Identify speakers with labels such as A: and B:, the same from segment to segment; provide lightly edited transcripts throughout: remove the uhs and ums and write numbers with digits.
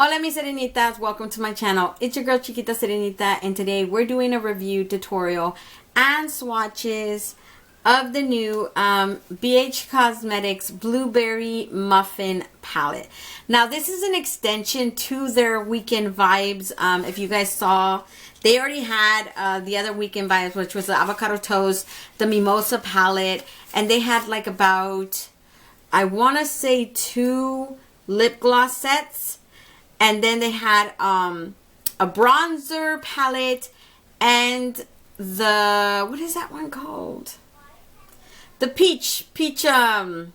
A: Hola mis serenitas, welcome to my channel. It's your girl Chiquita Serenita, and today we're doing a review tutorial and swatches of the new BH Cosmetics Blueberry Muffin palette. Now this is an extension to their Weekend Vibes. If you guys saw, they already had the other Weekend Vibes, which was the Avocado Toast, the Mimosa palette, and they had like about, I want to say 2 lip gloss sets. And then they had a bronzer palette and the, what is that one called? The peach, and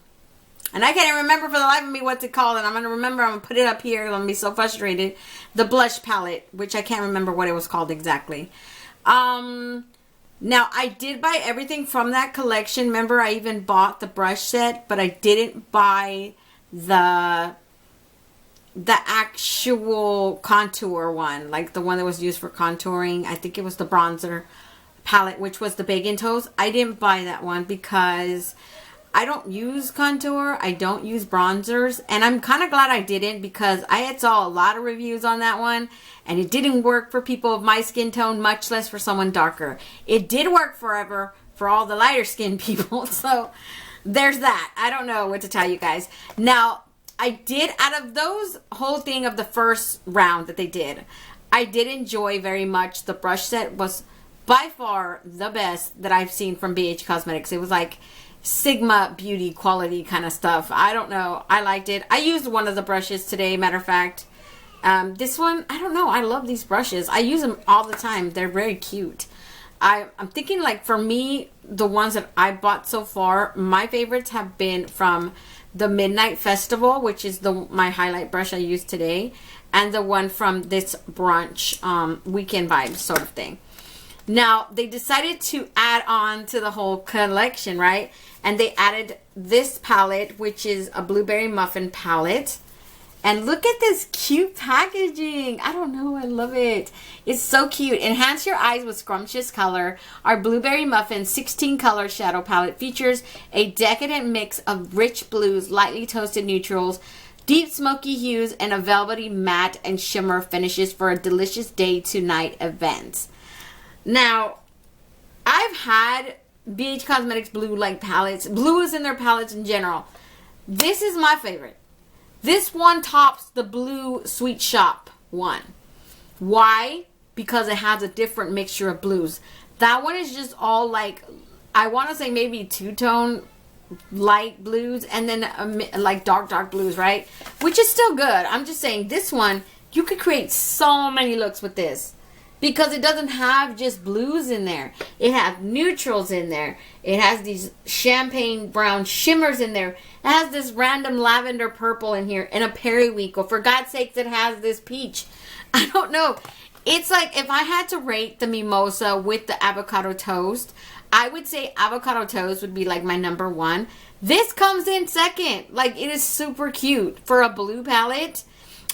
A: I can't even remember for the life of me what's it called. And I'm going to remember, I'm going to put it up here. I'm going to be so frustrated. The blush palette, which I can't remember what it was called exactly. Now, I did buy everything from that collection. Remember, I even bought the brush set, but I didn't buy the actual contour one, like the one that was used for contouring. I think it was the bronzer palette, which was the Bacon Toast. I didn't buy that one because I don't use contour. I don't use bronzers, and I'm kind of glad I didn't, because I had saw a lot of reviews on that one and it didn't work for people of my skin tone, much less for someone darker. It did work forever for all the lighter skinned people. So there's that. I don't know what to tell you guys. Now, I did, out of those whole thing of the first round that they did, I did enjoy very much. The brush set was by far the best that I've seen from BH Cosmetics. It was like Sigma beauty quality kind of stuff. I don't know. I liked it. I used one of the brushes today, matter of fact. This one, I don't know. I love these brushes. I use them all the time. They're very cute. I'm thinking, like, for me, the ones that I bought so far, my favorites have been from the Midnight Festival, which is my highlight brush I used today, and the one from this brunch Weekend Vibes sort of thing. Now, they decided to add on to the whole collection, right? And they added this palette, which is a Blueberry Muffin palette. And look at this cute packaging. I don't know. I love it. It's so cute. Enhance your eyes with scrumptious color. Our Blueberry Muffin 16 color shadow palette features a decadent mix of rich blues, lightly toasted neutrals, deep smoky hues, and a velvety matte and shimmer finishes for a delicious day to night event. Now, I've had BH Cosmetics blue like palettes. Blue is in their palettes in general. This is my favorite. This one tops the blue Sweet Shop one. Why? Because it has a different mixture of blues. That one is just all like, I want to say maybe two-tone light blues, and then like dark blues, right? Which is still good. I'm just saying, this one, you could create so many looks with this, because it doesn't have just blues in there. It has neutrals in there. It has these champagne brown shimmers in there. It has this random lavender purple in here, and a periwinkle. For God's sakes, it has this peach. I don't know. It's like, if I had to rate the Mimosa with the Avocado Toast, I would say Avocado Toast would be like my #1. This comes in second. Like, it is super cute for a blue palette.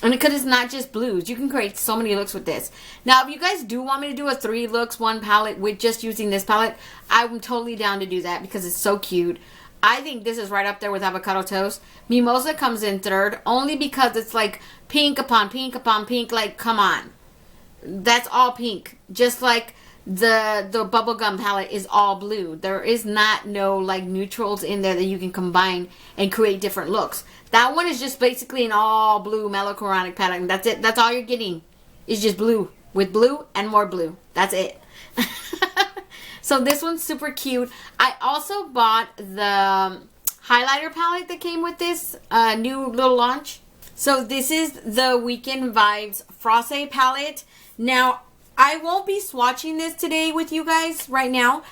A: And because it's not just blues, you can create so many looks with this. Now, if you guys do want me to do a 3 looks, 1 palette with just using this palette, I'm totally down to do that because it's so cute. I think this is right up there with Avocado Toast. Mimosa comes in third, only because it's like pink upon pink upon pink. Like, come on. That's all pink. Just like the bubblegum palette is all blue. There is no like neutrals in there that you can combine and create different looks. That one is just basically an all blue mellochromatic palette, and that's it. That's all you're getting. It's just blue with blue and more blue. That's it. So this one's super cute. I also bought the highlighter palette that came with this new little launch. So this is the Weekend Vibes Frosé palette. Now, I won't be swatching this today with you guys right now.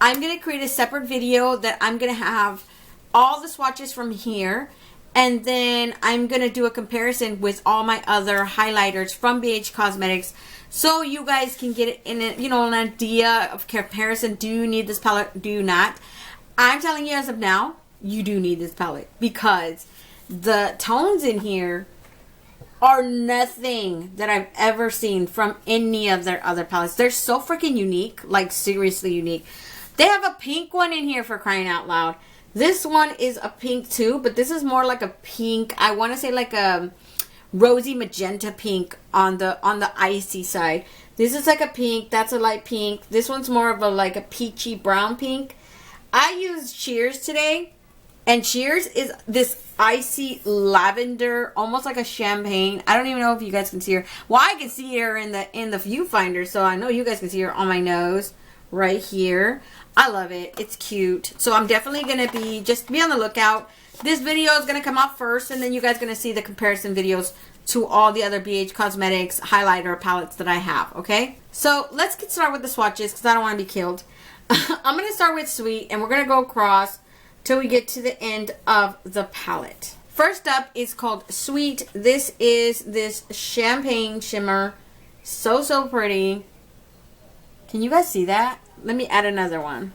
A: I'm going to create a separate video that I'm going to have all the swatches from here. And then I'm going to do a comparison with all my other highlighters from BH Cosmetics, so you guys can get it in a, an idea of comparison. Do you need this palette? Do you not? I'm telling you as of now, you do need this palette, because the tones in here are nothing that I've ever seen from any of their other palettes. They're so freaking unique, like seriously unique. They have a pink one in here, for crying out loud. This one is a pink too, but this is more like a pink, I want to say like a rosy magenta pink on the icy side. This is like a pink. That's a light pink. This one's more of a like a peachy brown pink. I used Shears today, and Shears is this icy lavender, almost like a champagne. I don't even know if you guys can see her. Well, I can see her in the viewfinder, so I know you guys can see her on my nose right here. I love it. It's cute. So I'm definitely going to be on the lookout. This video is going to come out first, and then you guys are going to see the comparison videos to all the other BH Cosmetics highlighter palettes that I have, okay? So let's get started with the swatches because I don't want to be killed. I'm going to start with Sweet, and we're going to go across till we get to the end of the palette. First up is called Sweet. This is this champagne shimmer. So pretty. Can you guys see that? Let me add another one.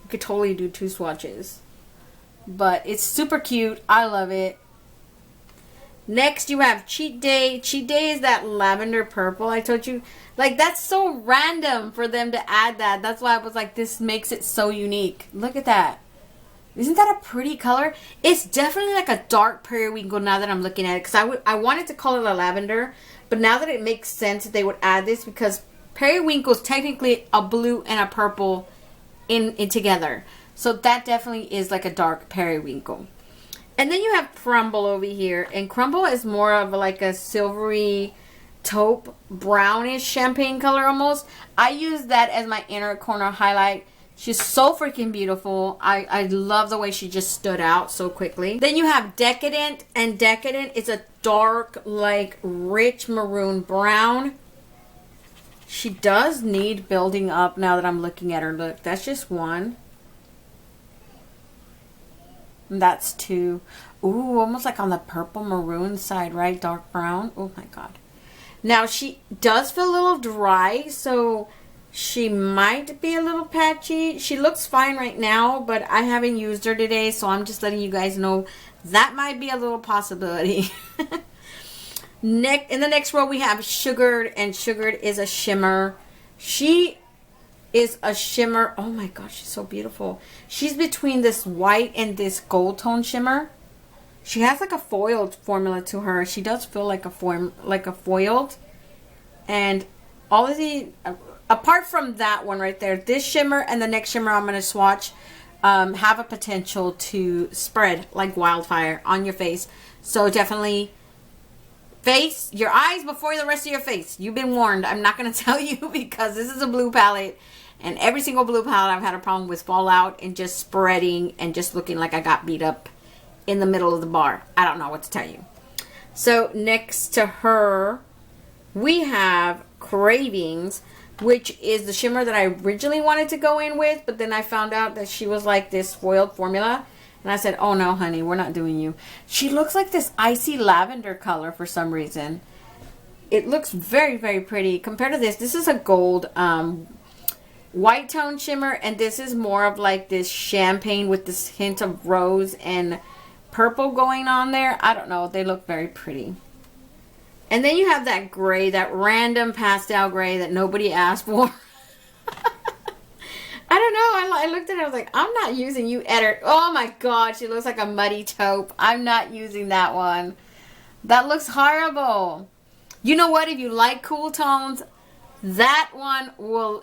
A: You could totally do 2 swatches. But it's super cute. I love it. Next you have Cheat Day. Cheat Day is that lavender purple I told you. Like, that's so random for them to add that. That's why I was like, this makes it so unique. Look at that. Isn't that a pretty color? It's definitely like a dark periwinkle now that I'm looking at it. Because I wanted to call it a lavender. But now that it makes sense that they would add this, because periwinkle is technically a blue and a purple in together. So that definitely is like a dark periwinkle. And then you have Crumble over here. And Crumble is more of like a silvery taupe brownish champagne color almost. I use that as my inner corner highlight. She's so freaking beautiful. I love the way she just stood out so quickly. Then you have Decadent. And Decadent is a dark, like, rich maroon brown. She does need building up now that I'm looking at her. Look, that's just one. And that's 2. Ooh, almost like on the purple maroon side, right? Dark brown. Oh my god. Now, she does feel a little dry, so she might be a little patchy. She looks fine right now, but I haven't used her today, so I'm just letting you guys know that might be a little possibility. In the next row, we have Sugared, and Sugared is a shimmer. She is a shimmer. Oh my gosh, she's so beautiful. She's between this white and this gold tone shimmer. She has like a foiled formula to her. She does feel like a foiled. And all of the, apart from that one right there, this shimmer and the next shimmer I'm going to swatch have a potential to spread like wildfire on your face. So definitely face your eyes before the rest of your face. You've been warned. I'm not going to tell you because this is a blue palette. And every single blue palette I've had a problem with fallout and just spreading and just looking like I got beat up in the middle of the bar. I don't know what to tell you. So next to her, we have Cravings, which is the shimmer that I originally wanted to go in with. But then I found out that she was like this foiled formula. And I said, oh no, honey, we're not doing you. She looks like this icy lavender color for some reason. It looks very, very pretty. Compared to this, this is a gold white tone shimmer, and this is more of like this champagne with this hint of rose and purple going on there. I don't know. They look very pretty. And then you have that gray, that random pastel gray that nobody asked for. I don't know. I looked at it. I was like, I'm not using you, Edder. Oh my god, she looks like a muddy taupe. I'm not using that one. That looks horrible. You know what? If you like cool tones, that one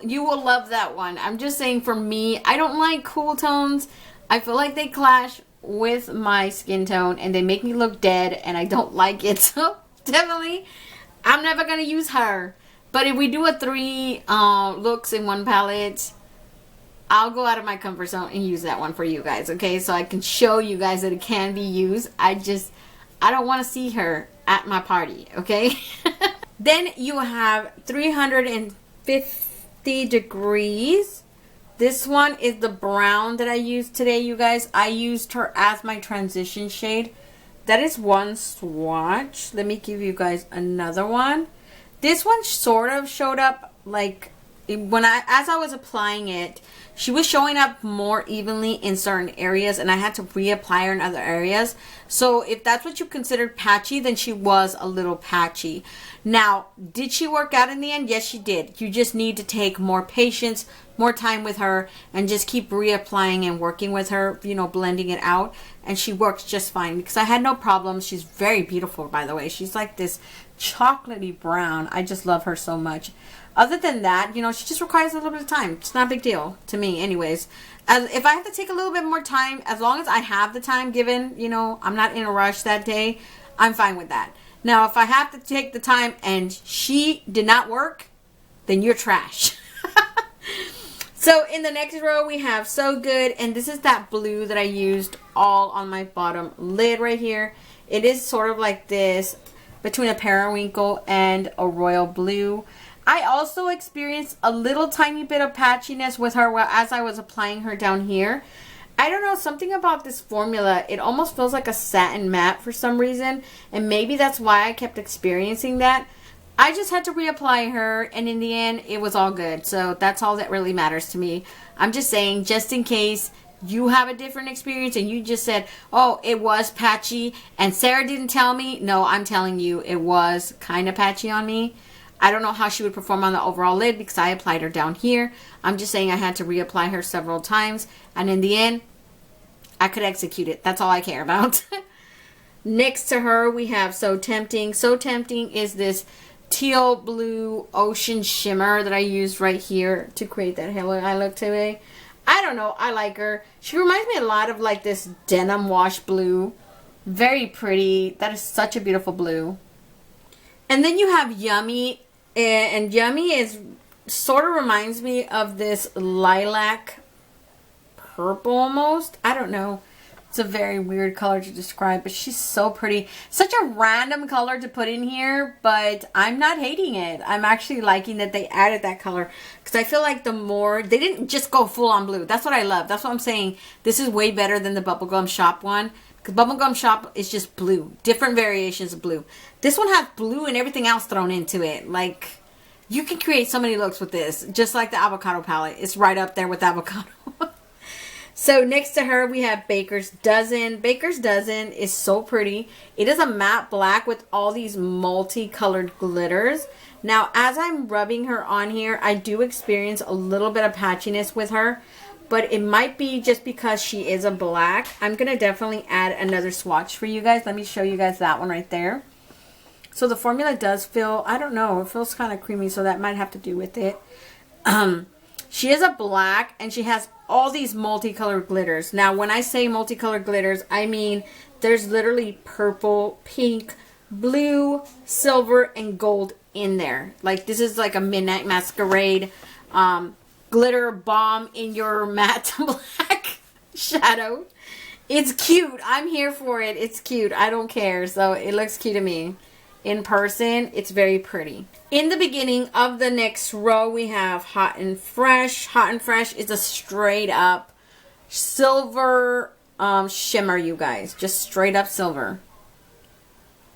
A: you will love that one. I'm just saying, for me, I don't like cool tones. I feel like they clash with my skin tone and they make me look dead, and I don't like it. So definitely I'm never gonna use her. But if we do a 3 looks in one palette, I'll go out of my comfort zone and use that one for you guys, okay? So I can show you guys that it can be used. I don't want to see her at my party, okay? Then you have 350 Degrees. This one is the brown that I used today, you guys. I used her as my transition shade. That is one swatch. Let me give you guys another one. This one sort of showed up like as I was applying it, she was showing up more evenly in certain areas, and I had to reapply her in other areas. So if that's what you considered patchy, then she was a little patchy. Now, did she work out in the end? Yes, she did. You just need to take more patience, more time with her, and just keep reapplying and working with her, you know, blending it out. And she works just fine because I had no problems. She's very beautiful, by the way. She's like this chocolatey brown. I just love her so much. Other than that, you know, she just requires a little bit of time. It's not a big deal to me anyways. If I have to take a little bit more time, as long as I have the time given, you know, I'm not in a rush that day, I'm fine with that. Now, if I have to take the time and she did not work, then you're trash. So in the next row, we have So Good. And this is that blue that I used all on my bottom lid right here. It is sort of like this between a periwinkle and a royal blue. I also experienced a little tiny bit of patchiness with her as I was applying her down here. I don't know, something about this formula, it almost feels like a satin matte for some reason, and maybe that's why I kept experiencing that. I just had to reapply her, and in the end, it was all good. So that's all that really matters to me. I'm just saying, just in case you have a different experience and you just said, oh, it was patchy, and Sarah didn't tell me. No, I'm telling you, it was kind of patchy on me. I don't know how she would perform on the overall lid because I applied her down here. I'm just saying I had to reapply her several times. And in the end, I could execute it. That's all I care about. Next to her, we have So Tempting. So Tempting is this teal blue ocean shimmer that I used right here to create that halo eye look today. I don't know. I like her. She reminds me a lot of like this denim wash blue. Very pretty. That is such a beautiful blue. And then you have Yummy. And Yummy is sort of reminds me of this lilac purple almost. I don't know. It's a very weird color to describe, but she's so pretty. Such a random color to put in here, but I'm not hating it. I'm actually liking that they added that color because I feel like the more, they didn't just go full on blue. That's what I love. That's what I'm saying. This is way better than the Bubblegum Shop one. Because Bubblegum Shop is just blue. Different variations of blue. This one has blue and everything else thrown into it. Like, you can create so many looks with this. Just like the avocado palette. It's right up there with avocado. So next to her, we have Baker's Dozen. Baker's Dozen is so pretty. It is a matte black with all these multicolored glitters. Now, as I'm rubbing her on here, I do experience a little bit of patchiness with her. But it might be just because she is a black. I'm going to definitely add another swatch for you guys. Let me show you guys that one right there. So the formula does feel, I don't know, it feels kind of creamy. So that might have to do with it. She is a black and she has all these multicolored glitters. Now when I say multicolored glitters, I mean there's literally purple, pink, blue, silver, and gold in there. Like this is like a Midnight Masquerade glitter bomb in your matte black shadow. It's cute. I'm here for it. It's cute. I don't care. So it looks cute to me. In person, it's very pretty. In the beginning of the next row, we have Hot and Fresh. Hot and Fresh is a straight up silver shimmer, you guys. Just straight up silver.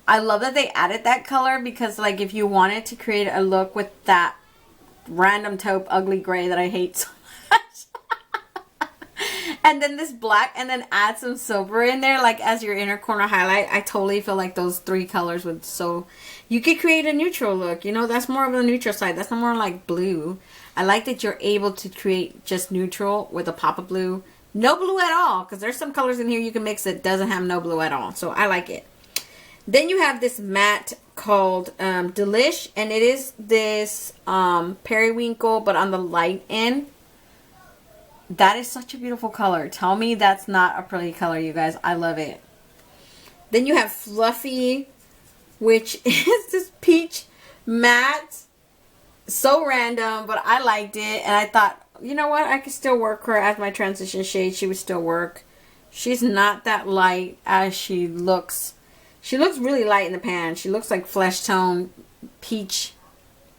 A: I love that they added that color because like if you wanted to create a look with that random taupe ugly gray that I hate so much and then this black and then add some silver in there like as your inner corner highlight, I totally feel like those three colors would so you could create a neutral look, you know, that's more of a neutral side, that's not more like blue. I like that you're able to create just neutral with a pop of blue, no blue at all, because there's some colors in here you can mix that doesn't have no blue at all, so I like it. Then you have this matte called Delish, and it is this periwinkle, but on the light end. That is such a beautiful color. Tell me that's not a pretty color, you guys. I love it. Then you have Fluffy, which is this peach matte. So random, but I liked it, and I thought, you know what? I could still work her as my transition shade. She would still work. She's not that light as she looks. She looks really light in the pan. She looks like flesh tone peach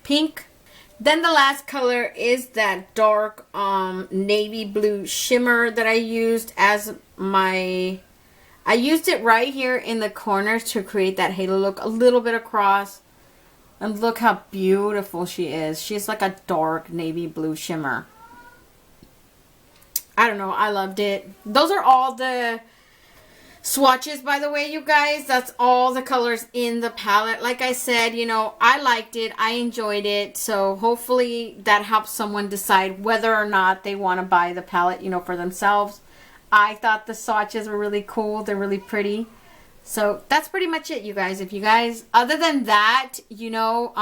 A: pink. Then the last color is that dark navy blue shimmer that I used as my... I used it right here in the corners to create that halo look. A little bit across. And look how beautiful she is. She's like a dark navy blue shimmer. I don't know. I loved it. Those are all the swatches, by the way, you guys. That's all the colors in the palette. Like I said, you know, I liked it. I enjoyed it. So hopefully that helps someone decide whether or not they want to buy the palette, you know, for themselves. I thought the swatches were really cool. They're really pretty. So that's pretty much it, you guys. If you guys, other than that, you know,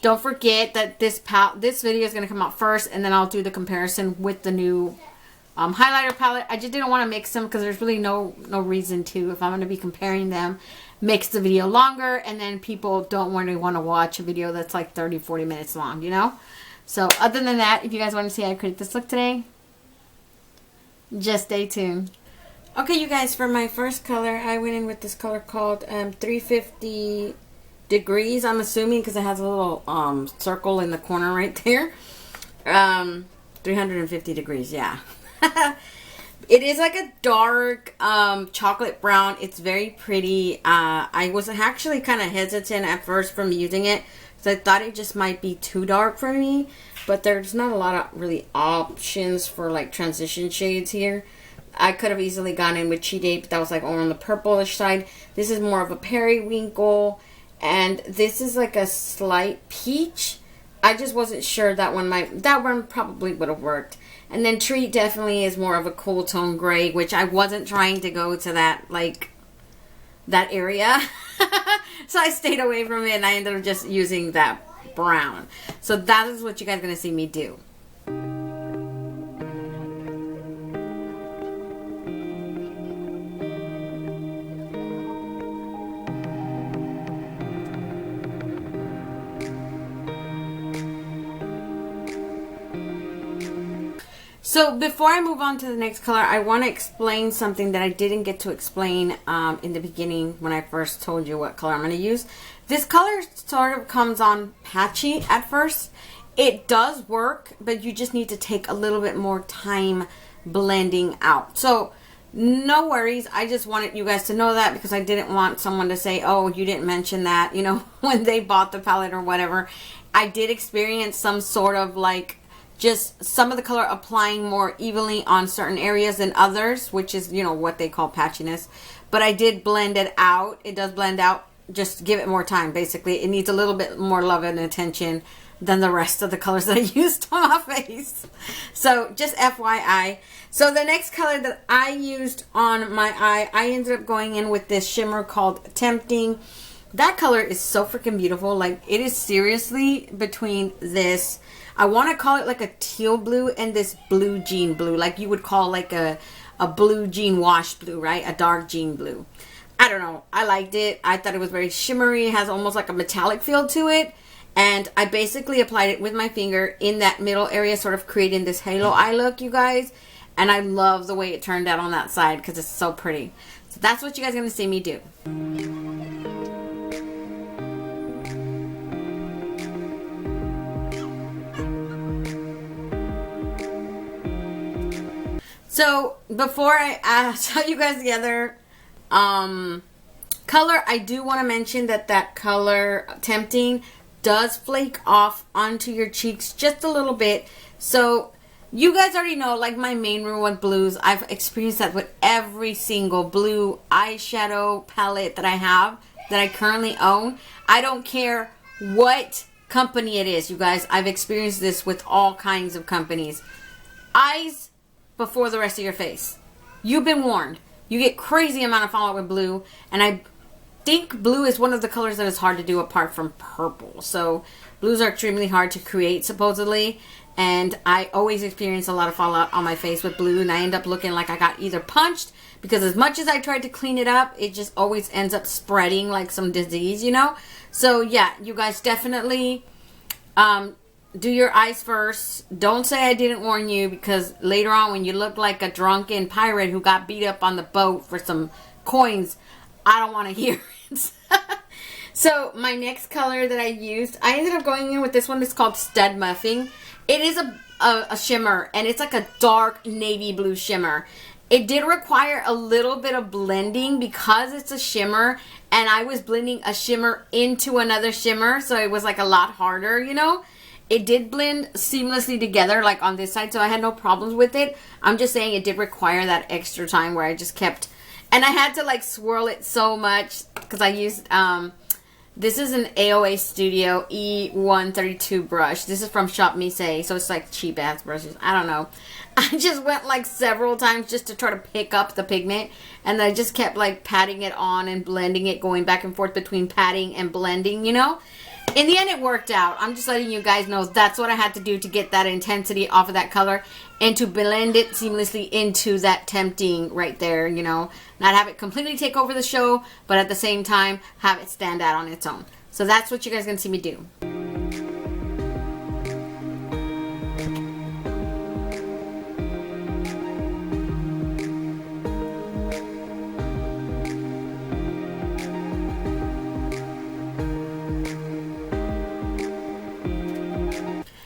A: don't forget that this video is going to come out first, and then I'll do the comparison with the new highlighter palette. I just didn't want to mix them because there's really no reason to. If I'm going to be comparing them, makes the video longer, and then people don't want to watch a video that's like 30-40 minutes long, you know? So other than that, if you guys want to see how I create this look today, just stay tuned. Okay, you guys, for my first color, I went in with this color called 350 degrees, I'm assuming, because it has a little circle in the corner right there. 350 degrees, yeah. It is like a dark chocolate brown. It's very pretty. I was actually kind of hesitant at first from using it, because I thought it just might be too dark for me. But there's not a lot of really options for like transition shades here. I could have easily gone in with Cheat Day, but that was like more on the purplish side. This is more of a periwinkle. And this is like a slight peach. I just wasn't sure that one probably would have worked. And then Treat definitely is more of a cool tone gray, which I wasn't trying to go to that, like, that area. So I stayed away from it, and I ended up just using that brown. So that is what you guys are going to see me do. So before I move on to the next color, I want to explain something that I didn't get to explain in the beginning when I first told you what color I'm going to use. This color sort of comes on patchy at first. It does work, but you just need to take a little bit more time blending out. So no worries. I just wanted you guys to know that, because I didn't want someone to say, oh, you didn't mention that, you know, when they bought the palette or whatever. I did experience some sort of like just some of the color applying more evenly on certain areas than others, which is, you know, what they call patchiness. But I did blend it out. It does blend out. Just give it more time, basically. It needs a little bit more love and attention than the rest of the colors that I used on my face. So just FYI. So the next color that I used on my eye, I ended up going in with this shimmer called Tempting. That color is so freaking beautiful. Like, it is seriously between this, I want to call it like a teal blue, and this blue jean blue. Like you would call like a blue jean wash blue, right? A dark jean blue. I don't know. I liked it. I thought it was very shimmery. It has almost like a metallic feel to it. And I basically applied it with my finger in that middle area, sort of creating this halo eye look, you guys. And I love the way it turned out on that side, because it's so pretty. So that's what you guys are going to see me do. So before I tell you guys the other color, I do want to mention that color Tempting does flake off onto your cheeks just a little bit. So you guys already know, like my main rule with blues, I've experienced that with every single blue eyeshadow palette that I have, that I currently own. I don't care what company it is, you guys. I've experienced this with all kinds of companies. Eyes before the rest of your face. You've been warned. You get crazy amount of fallout with blue, and I think blue is one of the colors that is hard to do apart from purple. So blues are extremely hard to create, supposedly, and I always experience a lot of fallout on my face with blue, and I end up looking like I got either punched, because as much as I tried to clean it up, it just always ends up spreading like some disease, you know? So yeah, you guys definitely do your eyes first. Don't say I didn't warn you, because later on when you look like a drunken pirate who got beat up on the boat for some coins, I don't want to hear it. So my next color that I used, I ended up going in with this one. It's called Stud Muffin. It is a shimmer, and it's like a dark navy blue shimmer. It did require a little bit of blending because it's a shimmer, and I was blending a shimmer into another shimmer, so it was like a lot harder, you know. It did blend seamlessly together, like on this side, so I had no problems with it. I'm just saying it did require that extra time where I just kept, and I had to like swirl it so much because I used, this is an AOA Studio E132 brush. This is from Shop Mise, so it's like cheap ass brushes. I don't know. I just went like several times just to try to pick up the pigment, and I just kept like patting it on and blending it, going back and forth between patting and blending, you know. In the end, it worked out. I'm just letting you guys know that's what I had to do to get that intensity off of that color and to blend it seamlessly into that tempting right there, you know. Not have it completely take over the show, but at the same time, have it stand out on its own. So that's what you guys are going to see me do.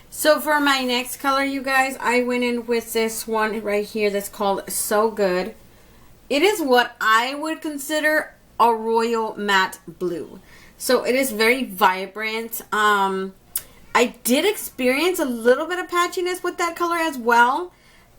A: So for my next color, you guys, I went in with this one right here that's called So Good. It is what I would consider a royal matte blue. So it is very vibrant. I did experience a little bit of patchiness with that color as well,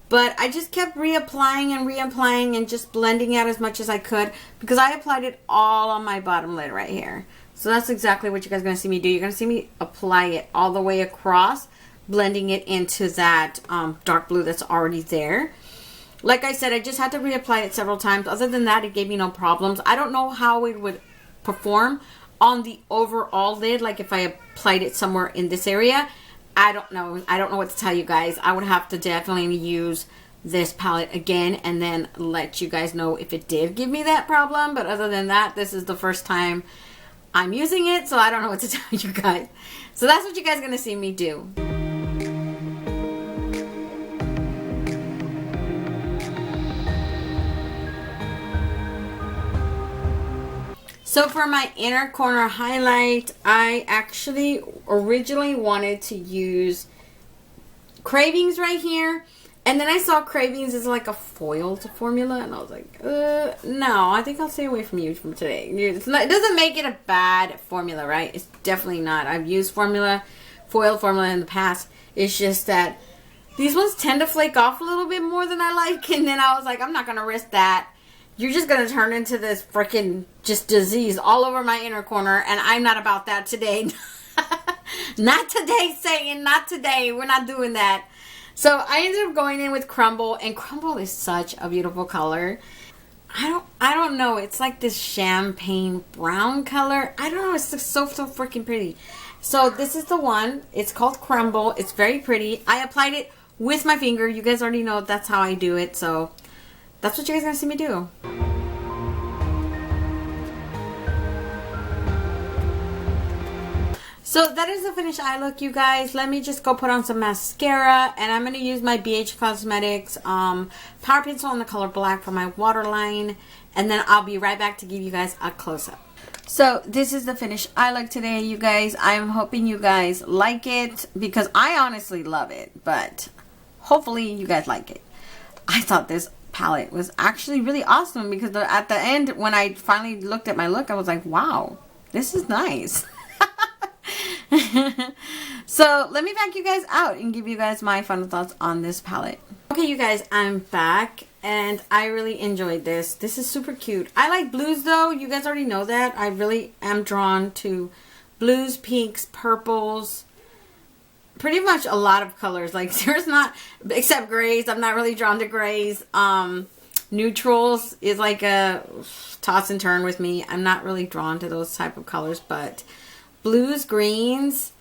A: but I just kept reapplying and reapplying and just blending out as much as I could because I applied it all on my bottom lid right here. So that's exactly what you guys are going to see me do. You're going to see me apply it all the way across, blending it into that dark blue that's already there. Like I said, I just had to reapply it several times. Other than that, it gave me no problems. I don't know how it would perform on the overall lid, like if I applied it somewhere in this area. I don't know. I don't know what to tell you guys. I would have to definitely use this palette again and then let you guys know if it did give me that problem. But other than that, this is the first time I'm using it, so I don't know what to tell you guys. So that's what you guys are going to see me do. So for my inner corner highlight, I actually originally wanted to use Cravings right here. And then I saw Cravings as like a foiled formula. And I was like, no, I think I'll stay away from you from today. It's not, it doesn't make it a bad formula, right? It's definitely not. I've used foiled formula in the past. It's just that these ones tend to flake off a little bit more than I like. And then I was like, I'm not going to risk that. You're just going to turn into this freaking just disease all over my inner corner. And I'm not about that today. Not today, Satan. Not today. We're not doing that. So I ended up going in with Crumble. And Crumble is such a beautiful color. I don't know. It's like this champagne brown color. I don't know. It's just so freaking pretty. So this is the one. It's called Crumble. It's very pretty. I applied it with my finger. You guys already know that's how I do it. So that's what you guys are going to see me do. So that is the finished eye look, you guys. Let me just go put on some mascara. And I'm going to use my BH Cosmetics Power Pencil in the color black for my waterline. And then I'll be right back to give you guys a close-up. So this is the finished eye look today, you guys. I'm hoping you guys like it because I honestly love it. But hopefully you guys like it. I thought this palette was actually really awesome because at the end, when I finally looked at my look, I was like, wow, this is nice. So let me back you guys out and give you guys my final thoughts on this palette. Okay, you guys, I'm back and I really enjoyed this. This is super cute. I like blues though. You guys already know that. I really am drawn to blues, pinks, purples, pretty much a lot of colors. Like there's not, except grays. I'm not really drawn to grays. Neutrals is like a toss and turn with me. I'm not really drawn to those type of colors, but blues, greens,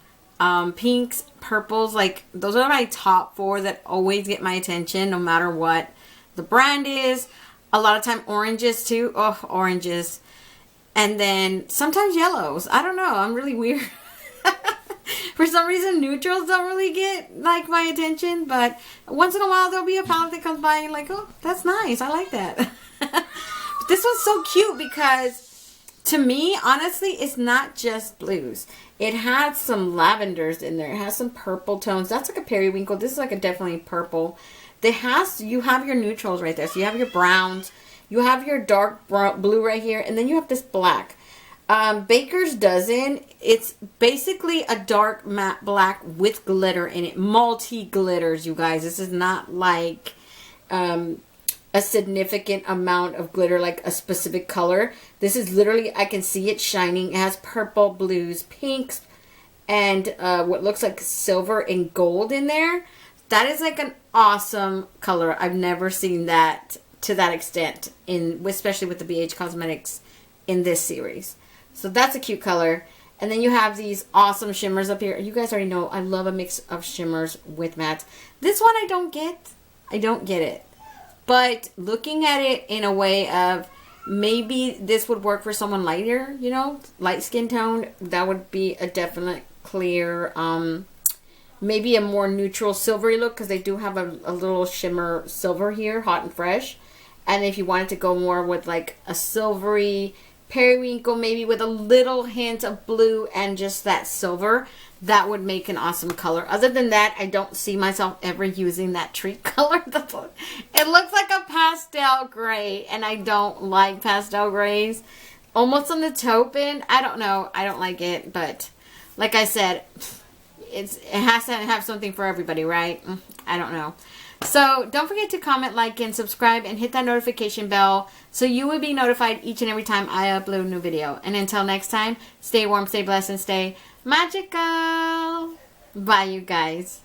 A: pinks, purples, like those are my top four that always get my attention no matter what the brand is. A lot of time oranges too. Oh, oranges. And then sometimes yellows. I don't know. I'm really weird. For some reason, neutrals don't really get like my attention, but once in a while there'll be a palette that comes by and like, oh, that's nice. I like that. But this one's so cute because to me, honestly, it's not just blues. It had some lavenders in there. It has some purple tones. That's like a periwinkle. This is like a definitely purple. You have your neutrals right there. So you have your browns, you have your dark blue right here, and then you have this black. Baker's Dozen, it's basically a dark matte black with glitter in it. Multi-glitters, you guys. This is not like a significant amount of glitter, like a specific color. This is literally, I can see it shining. It has purple, blues, pinks, and what looks like silver and gold in there. That is like an awesome color. I've never seen that to that extent, especially with the BH Cosmetics in this series. So that's a cute color. And then you have these awesome shimmers up here. You guys already know I love a mix of shimmers with mattes. This one I don't get. I don't get it. But looking at it in a way of maybe this would work for someone lighter, you know, light skin tone. That would be a definite clear, maybe a more neutral silvery look, because they do have a little shimmer silver here, hot and fresh. And if you wanted to go more with like a silvery periwinkle, maybe with a little hint of blue and just that silver, that would make an awesome color. Other than that, I don't see myself ever using that treat color. It looks like a pastel gray, and I don't like pastel grays. Almost on the taupe end. I don't know. I don't like it, but like I said, it has to have something for everybody, right? I don't know. So don't forget to comment, like, and subscribe, and hit that notification bell so you will be notified each and every time I upload a new video. And until next time, stay warm, stay blessed, and stay magical. Bye, you guys.